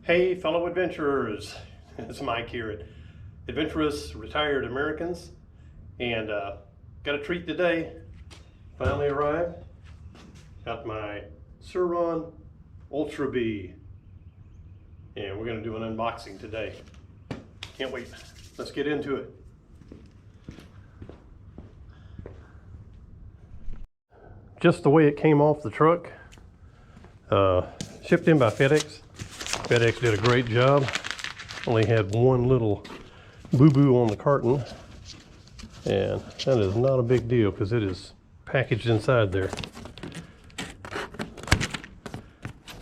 Hey fellow adventurers, it's Mike here at Adventurous Retired Americans, and got a treat today. Finally arrived. Got my Sur-ron Ultra B, and we're going to do an unboxing today. Can't wait. Let's get into it. Just the way it came off the truck, shipped in by FedEx. FedEx did a great job. Only had one little boo-boo on the carton, and that is not a big deal because it is packaged inside there.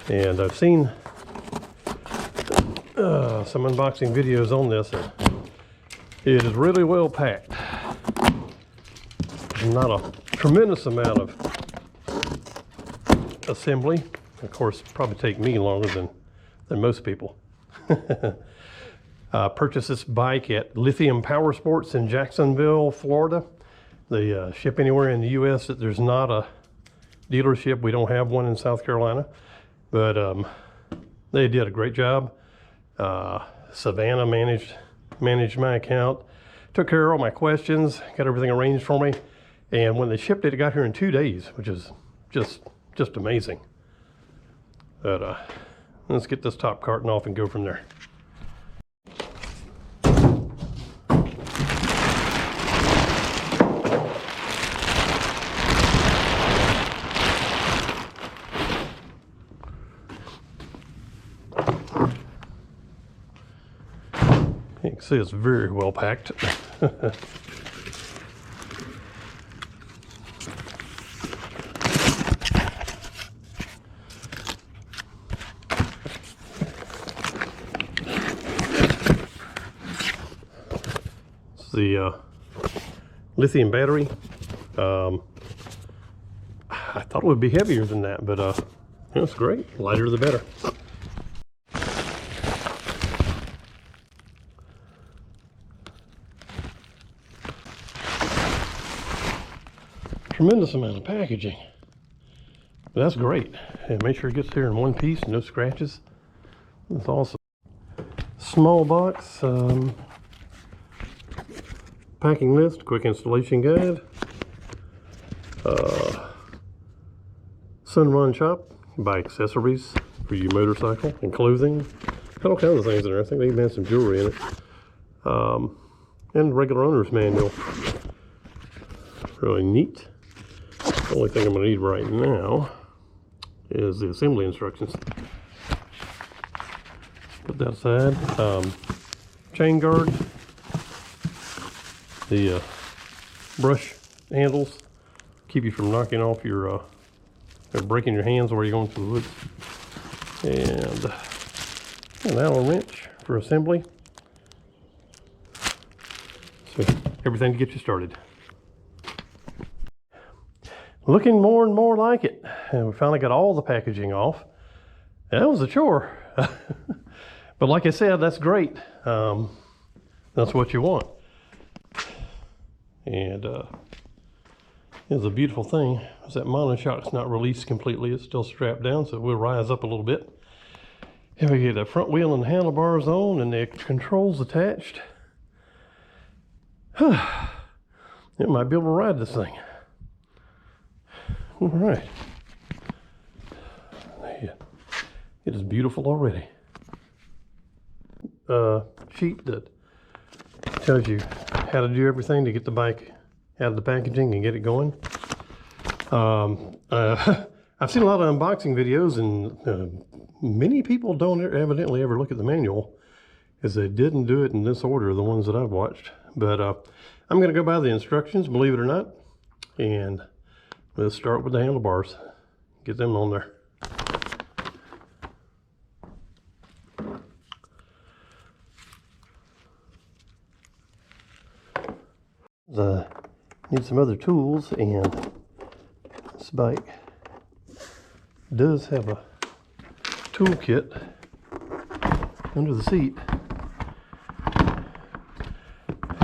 And I've seen some unboxing videos on this, and it is really well packed. Not a tremendous amount of assembly. Of course, probably take me longer than most people. Purchased this bike at Lithium Power Sports in Jacksonville, Florida. They ship anywhere in the U.S. that there's not a dealership. We don't have one in South Carolina, but they did a great job. Savannah managed my account, took care of all my questions, got everything arranged for me, and when they shipped it, it got here in 2 days, which is just amazing. But let's get this top carton off and go from there. You can see it's very well packed. The lithium battery. I thought it would be heavier than that, but it's great. Lighter the better. Tremendous amount of packaging. But that's great. And make sure it gets here in one piece, no scratches. That's awesome. Small box. Packing list, quick installation guide, Sur-ron shop, buy accessories for your motorcycle and clothing. Got all kinds of things in there. I think they even had some jewelry in it. And regular owner's manual. Really neat. The only thing I'm going to need right now is the assembly instructions. Put that aside. Chain guard. The brush handles keep you from knocking off your or breaking your hands while you're going through the woods, and an Allen wrench for assembly. So everything to get you started. Looking more and more like it, and we finally got all the packaging off. That was a chore, but like I said, that's great. That's what you want. And it's a beautiful thing. Is that monoshock's not released completely. It's still strapped down, so it will rise up a little bit. And we get the front wheel and the handlebars on, and the controls attached. It might be able to ride this thing. All right. It is beautiful already. Sheet that tells you how to do everything to get the bike out of the packaging and get it going. I've seen a lot of unboxing videos, and many people don't evidently ever look at the manual, because they didn't do it in this order, the ones that I've watched. But I'm going to go by the instructions, believe it or not, and let's start with the handlebars. Get them on there. Need some other tools, and this bike does have a toolkit under the seat,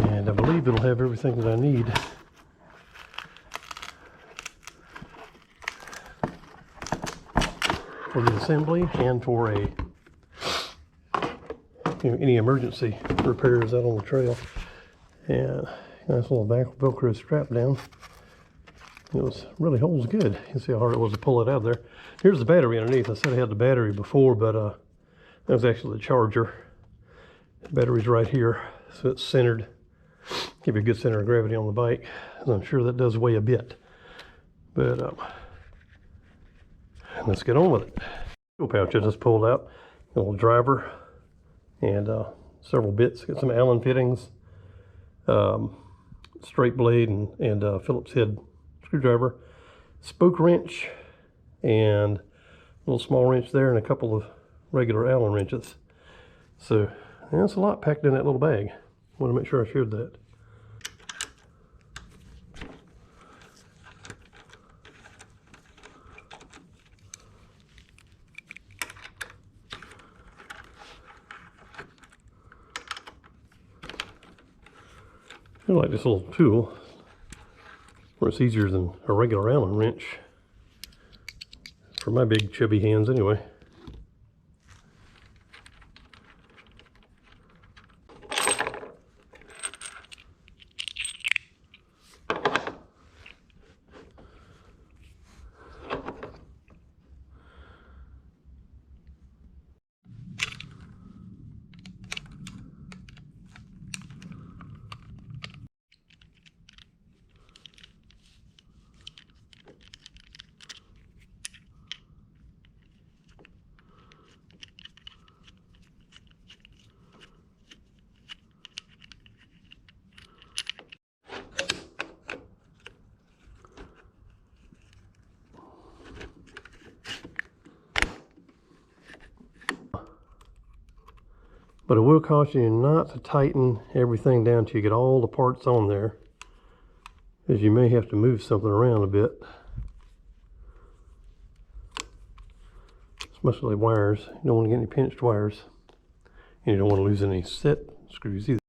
and I believe it'll have everything that I need. For the assembly and for a any emergency repairs out on the trail. And nice little Velcro strap down. Really holds good. You can see how hard it was to pull it out of there. Here's the battery underneath. I said I had the battery before, but that was actually the charger. The battery's right here, so it's centered. Give you a good center of gravity on the bike. And I'm sure that does weigh a bit. But let's get on with it. Fuel pouch I just pulled out. A little driver and several bits. Got some Allen fittings, straight blade and Phillips head screwdriver, spoke wrench, and a little small wrench there, and a couple of regular Allen wrenches. So that's a lot packed in that little bag. Want to make sure I shared that. I like this little tool, where it's easier than a regular Allen wrench, for my big chubby hands anyway. But I will caution you not to tighten everything down till you get all the parts on there, as you may have to move something around a bit. Especially wires. You don't want to get any pinched wires. And you don't want to lose any set screws either.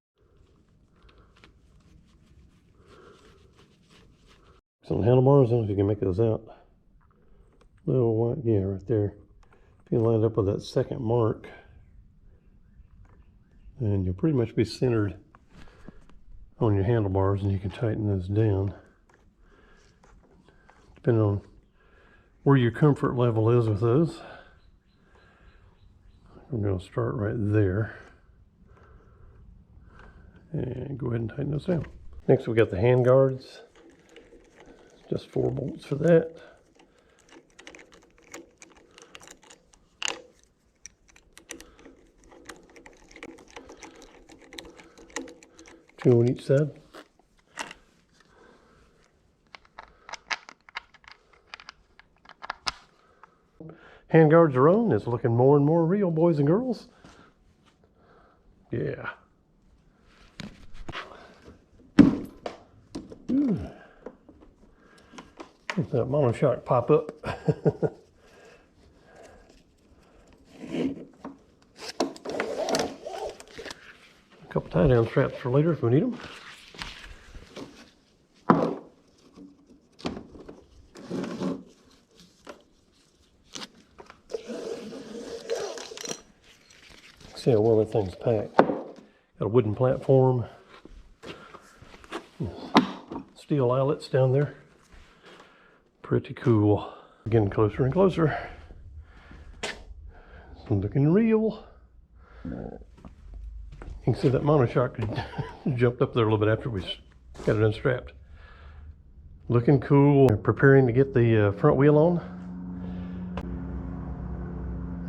So the handlebars, I don't know if you can make those out. Little white, yeah, right there. If you line it up with that second mark, and you'll pretty much be centered on your handlebars, and you can tighten those down depending on where your comfort level is with those. I'm going to start right there and go ahead and tighten those down. Next we got the hand guards, just 4 bolts for that. Two on each side. Hand guards are on. It's looking more and more real, boys and girls. Yeah. Let that monoshock pop up. A couple tie-down straps for later if we need them. See how well that thing's packed. Got a wooden platform, steel eyelets down there. Pretty cool. Getting closer and closer. It's looking real. You can see that monoshock jumped up there a little bit after we got it unstrapped. Looking cool. Preparing to get the front wheel on.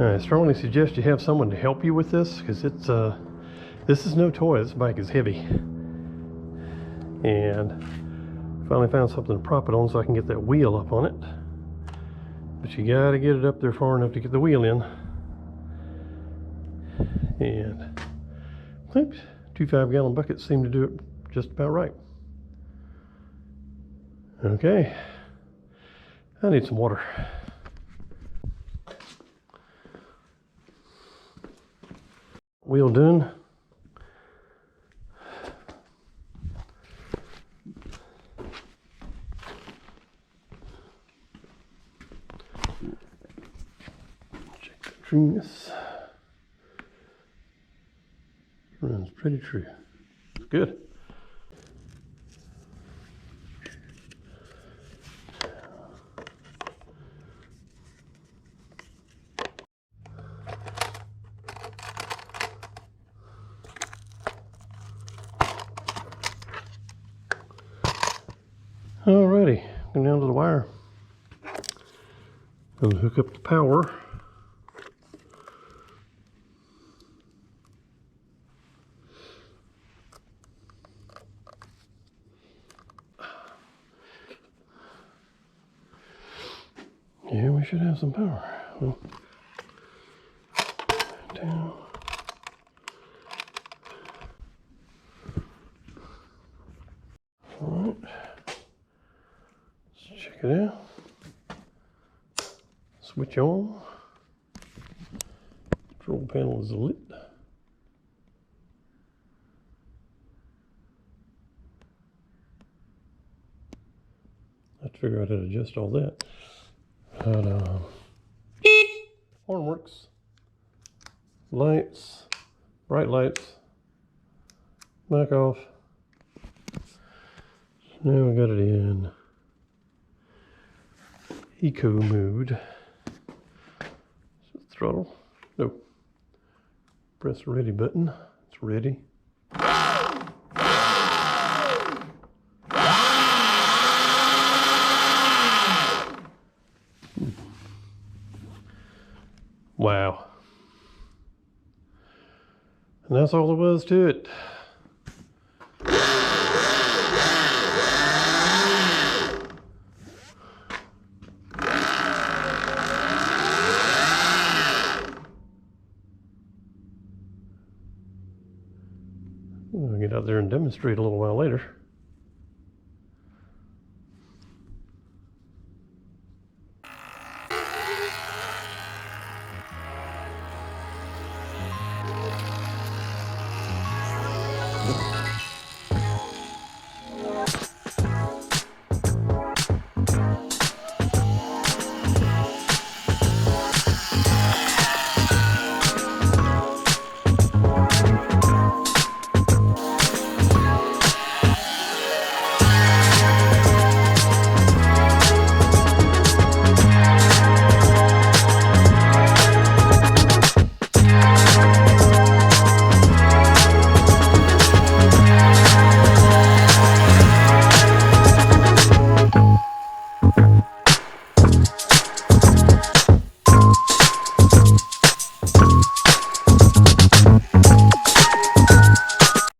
I strongly suggest you have someone to help you with this, because it's this is no toy. This bike is heavy. And finally found something to prop it on so I can get that wheel up on it. But you gotta get it up there far enough to get the wheel in. And oops, 2 5-gallon buckets seem to do it just about right. Okay, I need some water. Wheel done. Check the trueness. pretty true. Good. Alrighty, go down to the wire. Gonna hook up the power. Yeah, we should have some power. Well, down. All right. Let's check it out. Switch on. Control panel is lit. I have to figure out how to adjust all that. But, horn works. Lights, bright lights. Back off. Now we got it in eco mode. So throttle. No. Press the ready button. It's ready. Wow. And that's all there was to it. I'll get out there and demonstrate a little while later.